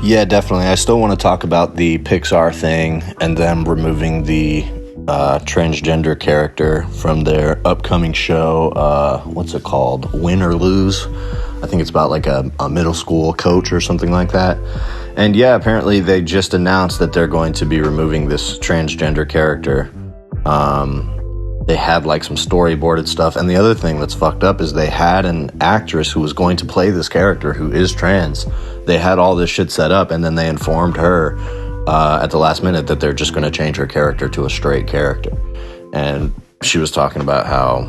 Yeah, definitely. I still want to talk about the Pixar thing and them removing the transgender character from their upcoming show. What's it called? Win or Lose? I think it's about like a middle school coach or something like that. And yeah, apparently they just announced that they're going to be removing this transgender character. They had like some storyboarded stuff. And the other thing that's fucked up is they had an actress who was going to play this character who is trans. They had all this shit set up, and then they informed her at the last minute that they're just going to change her character to a straight character. And she was talking about how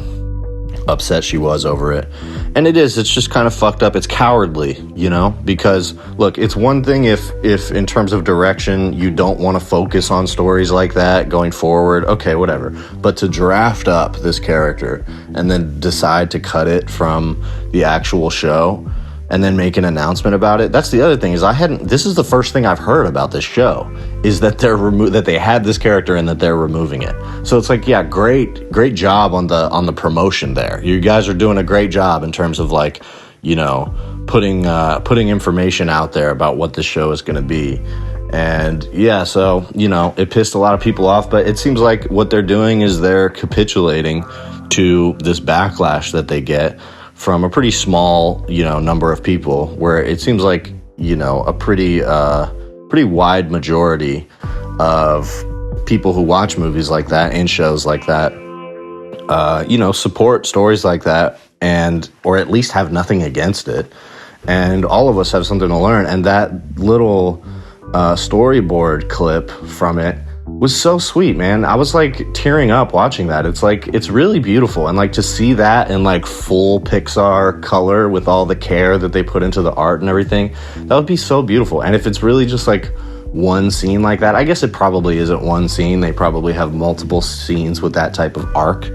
upset she was over it. And it's just kind of fucked up. It's cowardly, you know, because look, it's one thing if in terms of direction, you don't want to focus on stories like that going forward. Okay, whatever. But to draft up this character and then decide to cut it from the actual show and then make an announcement about it. That's the other thing is this is the first thing I've heard about this show is that that they had this character and that they're removing it. So it's like, yeah, great job on the promotion there. You guys are doing a great job in terms of like, you know, putting information out there about what this show is going to be. And yeah, so, you know, it pissed a lot of people off, but it seems like what they're doing is they're capitulating to this backlash that they get from a pretty small, you know, number of people, where it seems like, you know, a pretty wide majority of people who watch movies like that and shows like that, you know, support stories like that or at least have nothing against it. And all of us have something to learn. And that little storyboard clip from it was so sweet, man. I was like tearing up watching that. It's like, it's really beautiful. And like to see that in like full Pixar color with all the care that they put into the art and everything, that would be so beautiful. And if it's really just like one scene like that, I guess it probably isn't one scene. They probably have multiple scenes with that type of arc.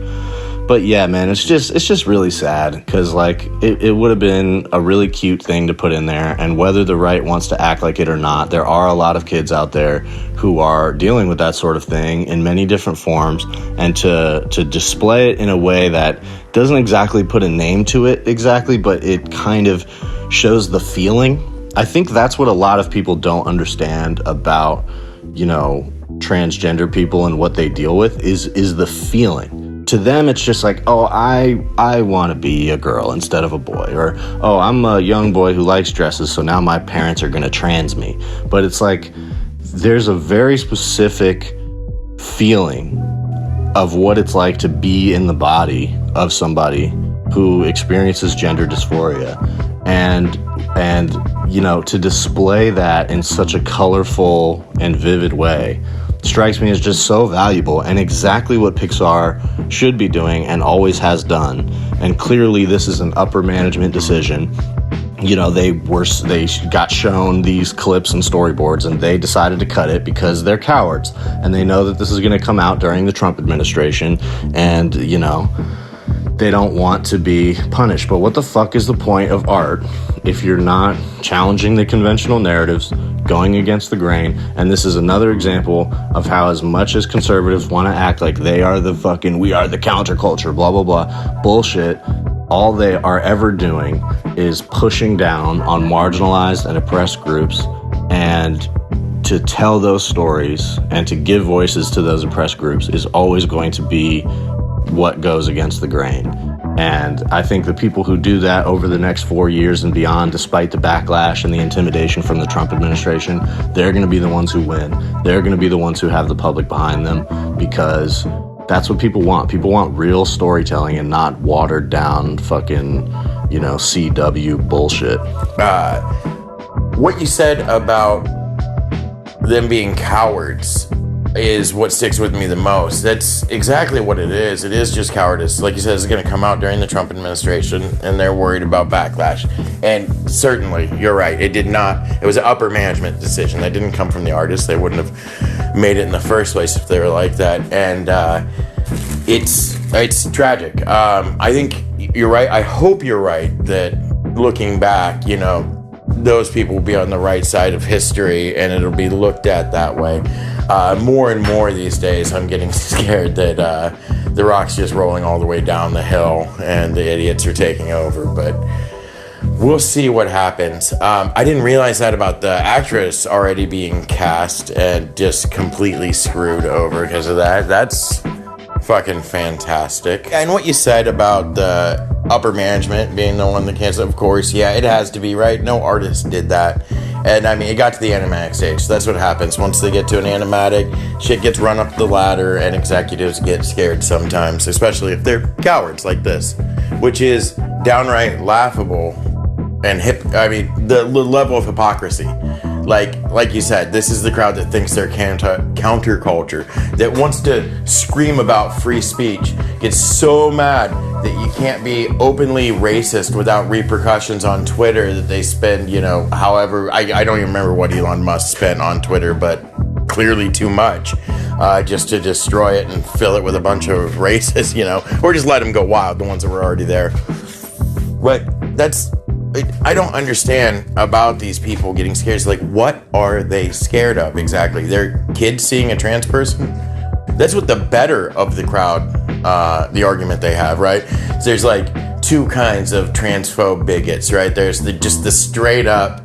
But yeah, man, it's just really sad because like it would have been a really cute thing to put in there. And whether the right wants to act like it or not, there are a lot of kids out there who are dealing with that sort of thing in many different forms. And to display it in a way that doesn't exactly put a name to it exactly, but it kind of shows the feeling. I think that's what a lot of people don't understand about, you know, transgender people and what they deal with is the feeling. To them, it's just like, oh, I want to be a girl instead of a boy. Or, oh, I'm a young boy who likes dresses, so now my parents are going to trans me. But it's like, there's a very specific feeling of what it's like to be in the body of somebody who experiences gender dysphoria. And you know, to display that in such a colorful and vivid way strikes me as just so valuable and exactly what Pixar should be doing and always has done. And clearly this is an upper management decision. You know, they got shown these clips and storyboards and they decided to cut it because they're cowards and they know that this is going to come out during the Trump administration and, you know, they don't want to be punished. But what the fuck is the point of art if you're not challenging the conventional narratives, going against the grain? And this is another example of how, as much as conservatives want to act like they are we are the counterculture, blah, blah, blah, bullshit, all they are ever doing is pushing down on marginalized and oppressed groups. And to tell those stories and to give voices to those oppressed groups is always going to be what goes against the grain. And I think the people who do that over the next 4 years and beyond, despite the backlash and the intimidation from the Trump administration, they're going to be the ones who win. They're going to be the ones who have the public behind them, because that's what people want. People want real storytelling and not watered down fucking, you know, CW bullshit. What you said about them being cowards is what sticks with me the most. That's exactly what it is. It is just cowardice. Like you said, it's going to come out during the Trump administration, and they're worried about backlash. And certainly, you're right. It was an upper management decision. That didn't come from the artists. They wouldn't have made it in the first place if they were like that. And it's tragic. I think you're right. I hope you're right that looking back, you know, those people will be on the right side of history and it'll be looked at that way. More and more these days, I'm getting scared that the rock's just rolling all the way down the hill and the idiots are taking over. But we'll see what happens. I didn't realize that about the actress already being cast and just completely screwed over because of that. That's fucking fantastic. And what you said about the upper management being the one that canceled, of course, yeah, it has to be, right? No artist did that. And I mean, it got to the animatic stage. So that's what happens. Once they get to an animatic, shit gets run up the ladder and executives get scared sometimes, especially if they're cowards like this, which is downright laughable and the level of hypocrisy. Like you said, this is the crowd that thinks they're counterculture, that wants to scream about free speech, gets so mad that you can't be openly racist without repercussions on Twitter, that they spend, however, I don't even remember what Elon Musk spent on Twitter, but clearly too much, just to destroy it and fill it with a bunch of racists, or just let them go wild, the ones that were already there. But I don't understand about these people getting scared. It's like, what are they scared of exactly? Their kids seeing a trans person? That's what the better of the crowd, the argument they have, right? So there's like two kinds of transphobe bigots, right? There's just the straight up,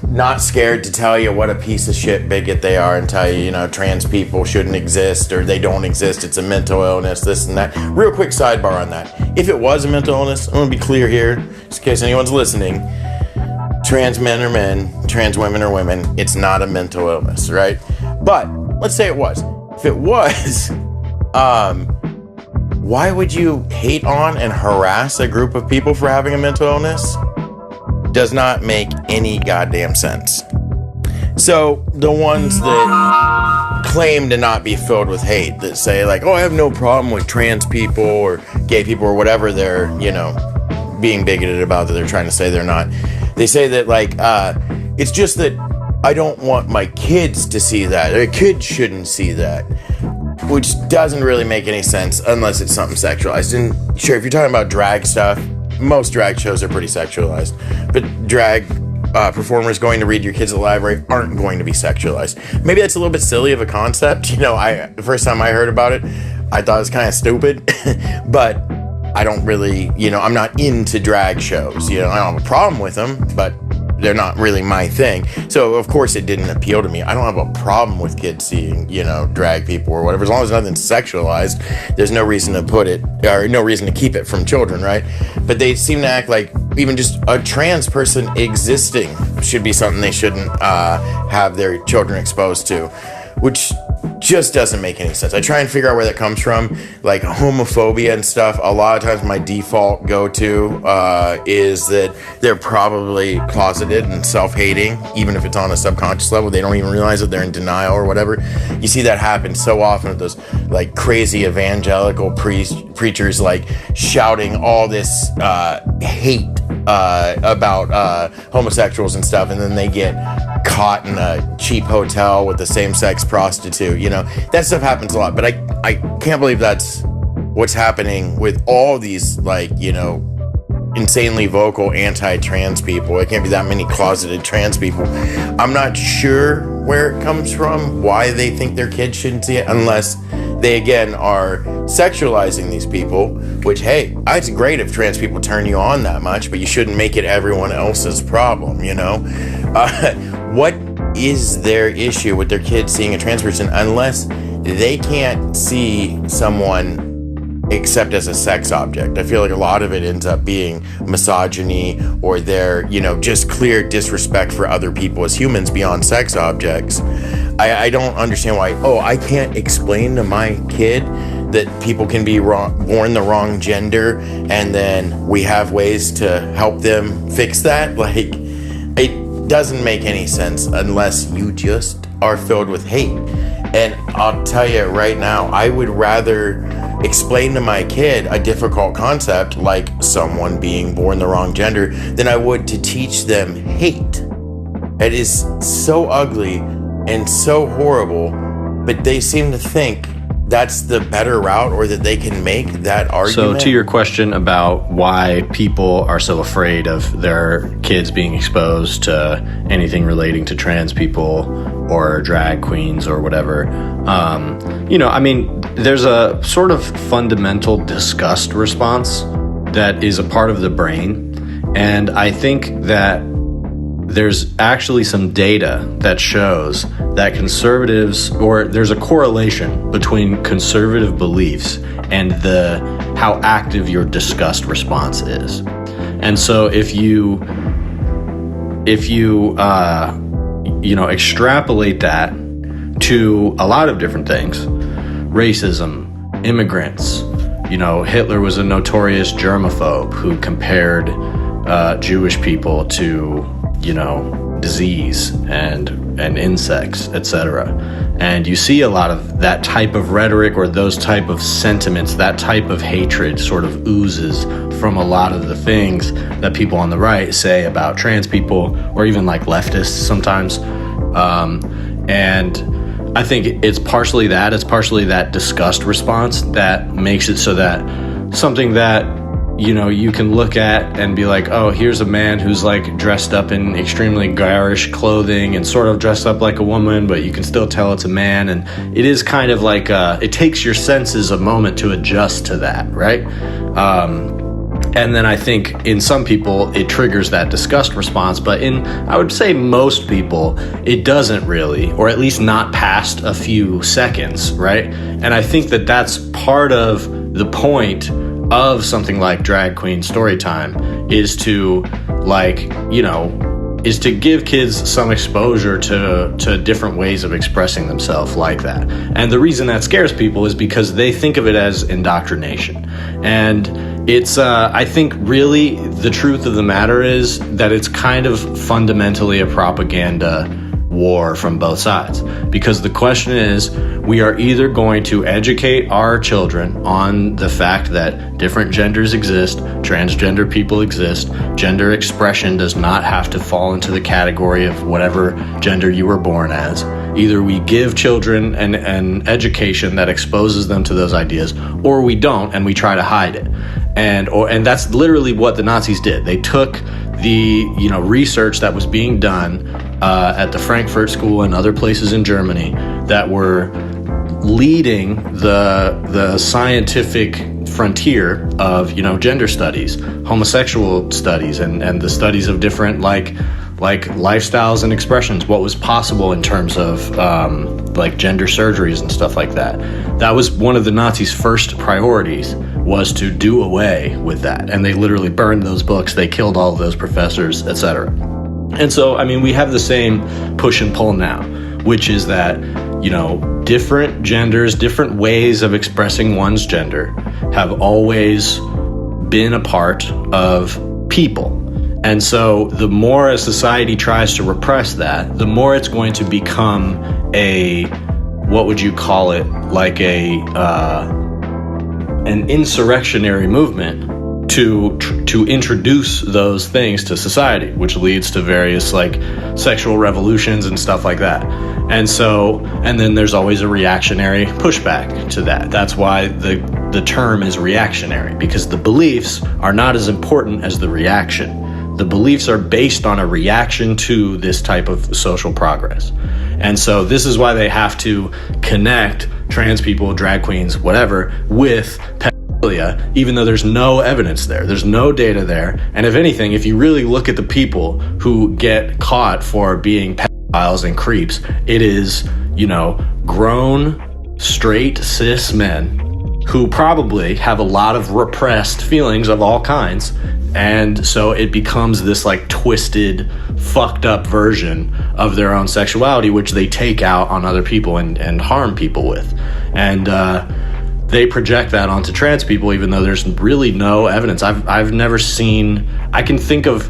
not scared to tell you what a piece of shit bigot they are and tell you, trans people shouldn't exist or they don't exist. It's a mental illness, this and that. Real quick sidebar on that. If it was a mental illness, I'm going to be clear here, just in case anyone's listening. Trans men are men, trans women are women. It's not a mental illness, right? But let's say it was. If it was, why would you hate on and harass a group of people for having a mental illness? Does not make any goddamn sense. So the ones that claim to not be filled with hate, that say like, oh, I have no problem with trans people or gay people or whatever they're, being bigoted about, that they're trying to say they're not. They say that like, it's just that I don't want my kids to see that. Their kids shouldn't see that. Which doesn't really make any sense unless it's something sexualized. And sure, if you're talking about drag stuff, most drag shows are pretty sexualized, but drag performers going to read your kids at the library aren't going to be sexualized. Maybe that's a little bit silly of a concept. The first time I heard about it, I thought it was kind of stupid, but I don't really, I'm not into drag shows. I don't have a problem with them, but they're not really my thing. So of course it didn't appeal to me. I don't have a problem with kids seeing, drag people or whatever. As long as nothing's sexualized, there's no reason to put it, or no reason to keep it from children, right? But they seem to act like even just a trans person existing should be something they shouldn't have their children exposed to, which just doesn't make any sense. I try and figure out where that comes from, like homophobia and stuff. A lot of times my default go-to is that they're probably closeted and self-hating, even if it's on a subconscious level. They don't even realize that they're in denial or whatever. You see that happen so often with those like crazy evangelical preachers like shouting all this hate about homosexuals and stuff, and then they get caught in a cheap hotel with a same-sex prostitute. That stuff happens a lot, but I can't believe that's what's happening with all these insanely vocal anti-trans people. It can't be that many closeted trans people. I'm not sure where it comes from, why they think their kids shouldn't see it, unless they again are sexualizing these people, which, hey, it's great if trans people turn you on that much, but you shouldn't make it everyone else's problem. What is their issue with their kids seeing a trans person unless they can't see someone except as a sex object? I feel like a lot of it ends up being misogyny or their, just clear disrespect for other people as humans beyond sex objects. I don't understand why, I can't explain to my kid that people can be born the wrong gender and then we have ways to help them fix that. Like, it doesn't make any sense unless you just are filled with hate. And I'll tell you right now, I would rather explain to my kid a difficult concept like someone being born the wrong gender than I would to teach them hate. It is so ugly and so horrible, but they seem to think that's the better route, or that they can make that argument. So to your question about why people are so afraid of their kids being exposed to anything relating to trans people or drag queens or whatever, there's a sort of fundamental disgust response that is a part of the brain. And I think that there's actually some data that shows that conservatives, or there's a correlation between conservative beliefs and how active your disgust response is. And so if you extrapolate that to a lot of different things, racism, immigrants, Hitler was a notorious germaphobe who compared Jewish people to, disease and insects, etc. And you see a lot of that type of rhetoric or those type of sentiments, that type of hatred sort of oozes from a lot of the things that people on the right say about trans people, or even like leftists sometimes. And I think it's partially that. It's partially that disgust response that makes it so that something that, you can look at and be like, oh, here's a man who's like dressed up in extremely garish clothing and sort of dressed up like a woman, but you can still tell it's a man. And it is kind of like, it takes your senses a moment to adjust to that, right? And then I think in some people, it triggers that disgust response. But I would say most people, it doesn't really, or at least not past a few seconds, right? And I think that that's part of the point of something like Drag Queen Storytime is to give kids some exposure to different ways of expressing themselves like that. And the reason that scares people is because they think of it as indoctrination. And it's, I think really the truth of the matter is that it's kind of fundamentally a propaganda war from both sides, because the question is, we are either going to educate our children on the fact that different genders exist, transgender people exist, gender expression does not have to fall into the category of whatever gender you were born as. Either we give children an education that exposes them to those ideas, or we don't and we try to hide it. And that's literally what the Nazis did. They took the research that was being done at the Frankfurt School and other places in Germany that were leading the scientific frontier of gender studies, homosexual studies, and the studies of different like lifestyles and expressions, what was possible in terms of gender surgeries and stuff like that. That was one of the Nazis' first priorities, was to do away with that. And they literally burned those books, they killed all of those professors, etc. And so, we have the same push and pull now, which is that, different genders, different ways of expressing one's gender have always been a part of people. And so the more a society tries to repress that, the more it's going to become what would you call it? Like an insurrectionary movement to introduce those things to society, which leads to various sexual revolutions and stuff like that. And then there's always a reactionary pushback to that. That's why the term is reactionary, because the beliefs are not as important as the reaction. The beliefs are based on a reaction to this type of social progress. And so this is why they have to connect trans people, drag queens, whatever, with pedophilia, even though there's no evidence there. There's no data there. And if anything, if you really look at the people who get caught for being pedophiles and creeps, it is, grown, straight, cis men who probably have a lot of repressed feelings of all kinds. And so it becomes this twisted, fucked up version of their own sexuality, which they take out on other people and harm people with. And they project that onto trans people, even though there's really no evidence. I've never seen, I can think of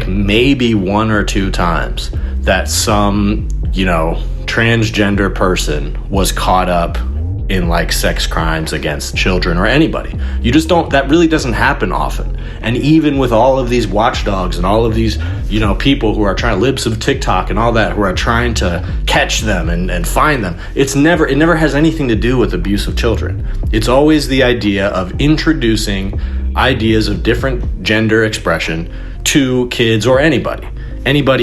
maybe one or two times that some, transgender person was caught up in sex crimes against children or anybody. You just don't, that really doesn't happen often. And even with all of these watchdogs and all of these, people who are trying to libs of TikTok and all that, who are trying to catch them and find them, it never has anything to do with abuse of children. It's always the idea of introducing ideas of different gender expression to kids or anybody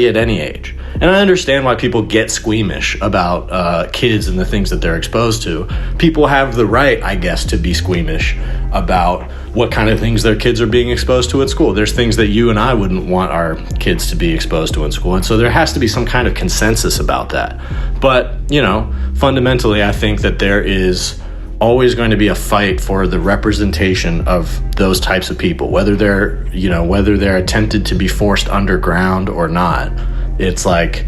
at any age. And I understand why people get squeamish about kids and the things that they're exposed to. People have the right, I guess, to be squeamish about what kind of things their kids are being exposed to at school. There's things that you and I wouldn't want our kids to be exposed to in school. And so there has to be some kind of consensus about that. But, you know, fundamentally, I think that there is always going to be a fight for the representation of those types of people, whether they're attempted to be forced underground or not. It's like,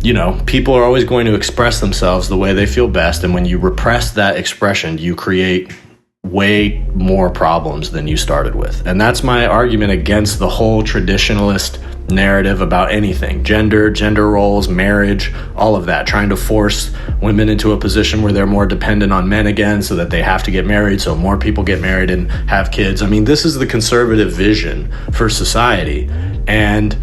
you know, people are always going to express themselves the way they feel best. And when you repress that expression, you create way more problems than you started with. And that's my argument against the whole traditionalist narrative about anything, gender roles, marriage, all of that, trying to force women into a position where they're more dependent on men again so that they have to get married, so more people get married and have kids. I mean, this is the conservative vision for society. And,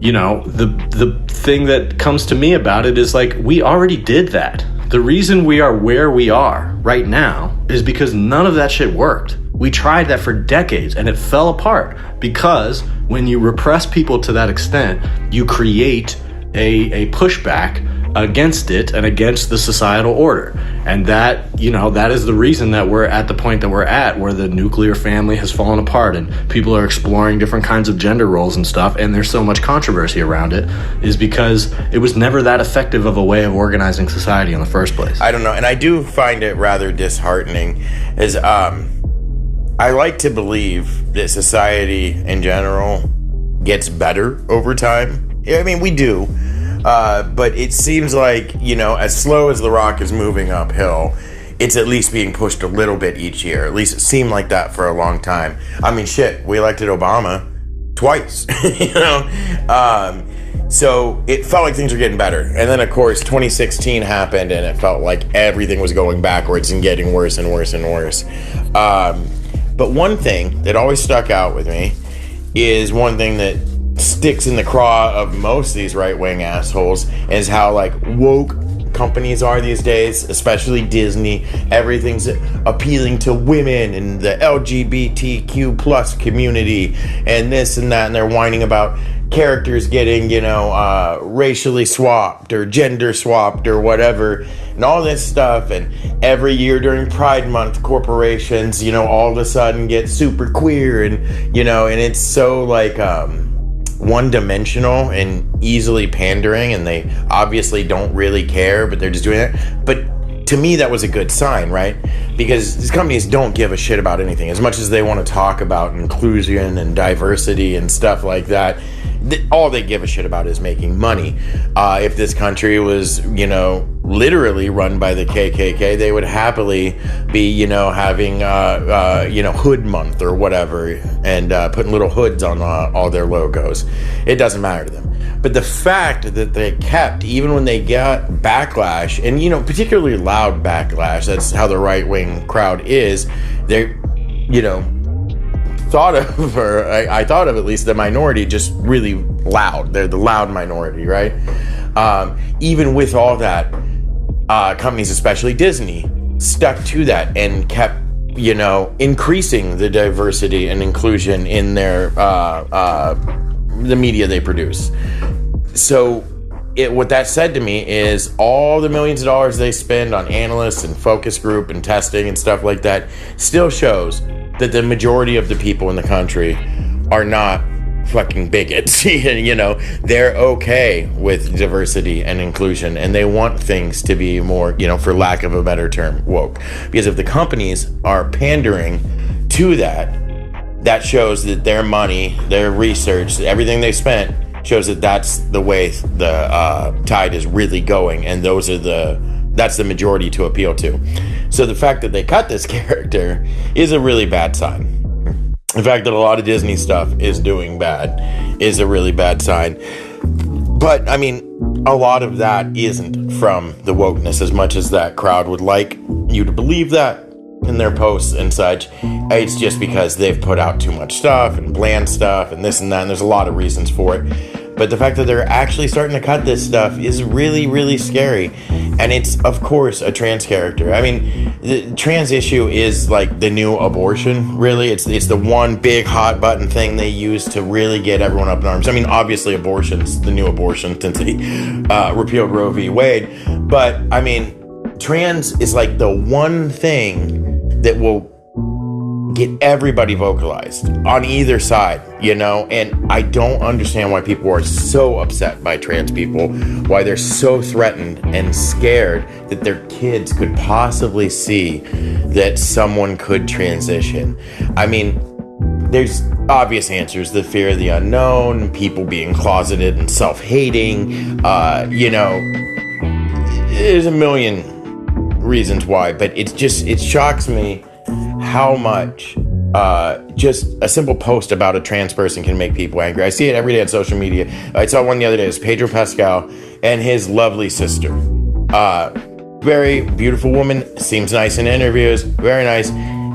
you know, the thing that comes to me about it is like, we already did that. The reason we are where we are right now is because none of that shit worked. We tried that for decades and it fell apart because when you repress people to that extent, you create a pushback against it and against the societal order. And that, you know, that is the reason that we're at the point that we're at, where the nuclear family has fallen apart and people are exploring different kinds of gender roles and stuff, and there's so much controversy around it, is because it was never that effective of a way of organizing society in the first place. I don't know, and I do find it rather disheartening, is I like to believe that society in general gets better over time. I mean, we do. But it seems like, you know, as slow as the rock is moving uphill, it's at least being pushed a little bit each year. At least it seemed like that for a long time. I mean, shit, we elected Obama twice, you know? So it felt like things were getting better. And then, of course, 2016 happened and it felt like everything was going backwards and getting worse and worse and worse. But one thing that always stuck out with me is one thing that sticks in the craw of most of these right-wing assholes is how like woke companies are these days, especially Disney. Everything's appealing to women and the LGBTQ plus community and this and that, and they're whining about characters getting, you know, racially swapped or gender swapped or whatever and all this stuff. And every year during Pride Month, corporations, you know, all of a sudden get super queer and, you know, and it's so like one-dimensional and easily pandering, and they obviously don't really care, but they're just doing it. But to me, that was a good sign, right? Because these companies don't give a shit about anything. As much as they want to talk about inclusion and diversity and stuff like that, all they give a shit about is making money. If this country was, you know, literally run by the KKK, they would happily be, you know, having, you know, Hood Month or whatever, and putting little hoods on all their logos. It doesn't matter to them. But the fact that they kept, even when they got backlash, and, you know, particularly loud backlash, that's how the right-wing crowd is, they're, you know, thought of, or I thought of at least, the minority just really loud. They're the loud minority, right? Even with all that, companies, especially Disney, stuck to that and kept, you know, increasing the diversity and inclusion in their the media they produce. So what that said to me is all the millions of dollars they spend on analysts and focus group and testing and stuff like that still shows that the majority of the people in the country are not fucking bigots. You know, they're okay with diversity and inclusion, and they want things to be more, you know, for lack of a better term, woke. Because if the companies are pandering to that, that shows that their money, their research, everything they spent shows that that's the way the tide is really going, and that's the majority to appeal to. So the fact that they cut this character is a really bad sign. The fact that a lot of Disney stuff is doing bad is a really bad sign. But, I mean, a lot of that isn't from the wokeness, as much as that crowd would like you to believe that in their posts and such. It's just because they've put out too much stuff and bland stuff and this and that, and there's a lot of reasons for it. But the fact that they're actually starting to cut this stuff is really, really scary. And it's, of course, a trans character. I mean, the trans issue is like the new abortion, really. It's the one big hot button thing they use to really get everyone up in arms. I mean, obviously, abortion's the new abortion since they repealed Roe v. Wade. But, I mean, trans is like the one thing that will get everybody vocalized on either side, you know? And I don't understand why people are so upset by trans people, why they're so threatened and scared that their kids could possibly see that someone could transition. I mean, there's obvious answers: the fear of the unknown, people being closeted and self-hating, you know, there's a million reasons why, but it shocks me how much just a simple post about a trans person can make people angry. I see it every day on social media. I saw one the other day. It's Pedro Pascal and his lovely sister. Very beautiful woman, seems nice in interviews, very nice.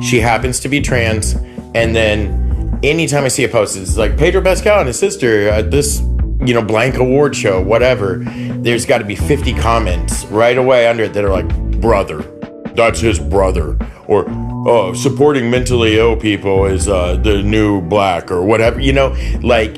She happens to be trans, and then anytime I see a post, it's like Pedro Pascal and his sister at this, you know, blank award show, whatever. There's got to be 50 comments right away under it that are like, brother, that's his brother, or supporting mentally ill people is the new black, or whatever, you know. Like,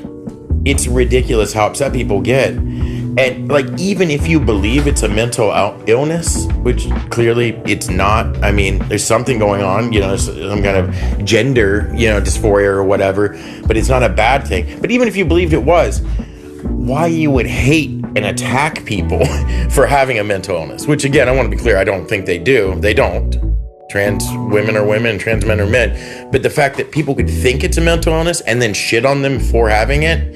it's ridiculous how upset people get. And like, even if you believe it's a mental illness, which clearly it's not, I mean, there's something going on, you know, some kind of gender, you know, dysphoria or whatever, but it's not a bad thing. But even if you believed it was, why you would hate and attack people for having a mental illness, which, again, I want to be clear, I don't think they do. They don't. Trans women are women, trans men are men. But the fact that people could think it's a mental illness and then shit on them for having it,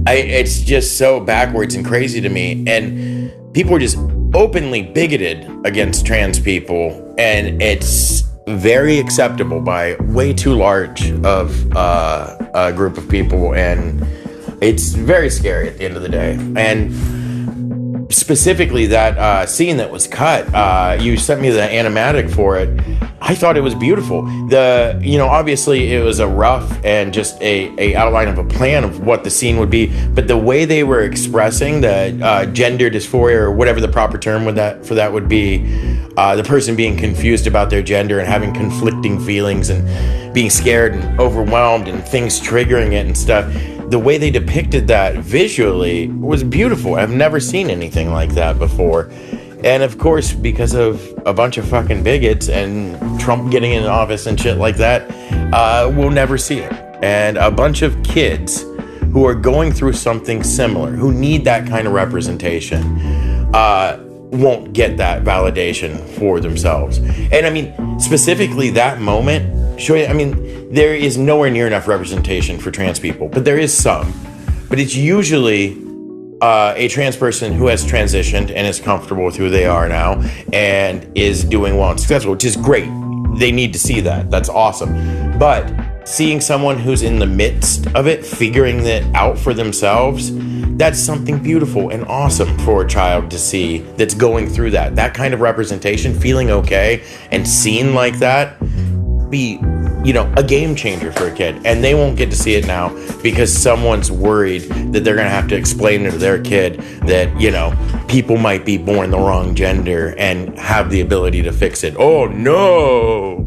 it's just so backwards and crazy to me. And people are just openly bigoted against trans people, and it's very acceptable by way too large of a group of people, and it's very scary at the end of the day. And specifically that scene that was cut, you sent me the animatic for it. I thought it was beautiful. You know, obviously it was a rough and just a outline of a plan of what the scene would be, but the way they were expressing the gender dysphoria, or whatever the proper term for that would be, the person being confused about their gender and having conflicting feelings and being scared and overwhelmed and things triggering it and stuff. The way they depicted that visually was beautiful. I've never seen anything like that before. And of course, because of a bunch of fucking bigots and Trump getting in office and shit like that, we'll never see it. And a bunch of kids who are going through something similar, who need that kind of representation, won't get that validation for themselves. And I mean, specifically that moment, I mean, there is nowhere near enough representation for trans people, but there is some. But it's usually a trans person who has transitioned and is comfortable with who they are now and is doing well and successful, which is great. They need to see that. That's awesome. But seeing someone who's in the midst of it, figuring it out for themselves, that's something beautiful and awesome for a child to see that's going through that. That kind of representation, feeling okay and seen like that, be, you know, a game changer for a kid. And they won't get to see it now because someone's worried that they're gonna have to explain to their kid that, you know, people might be born the wrong gender and have the ability to fix it. Oh no.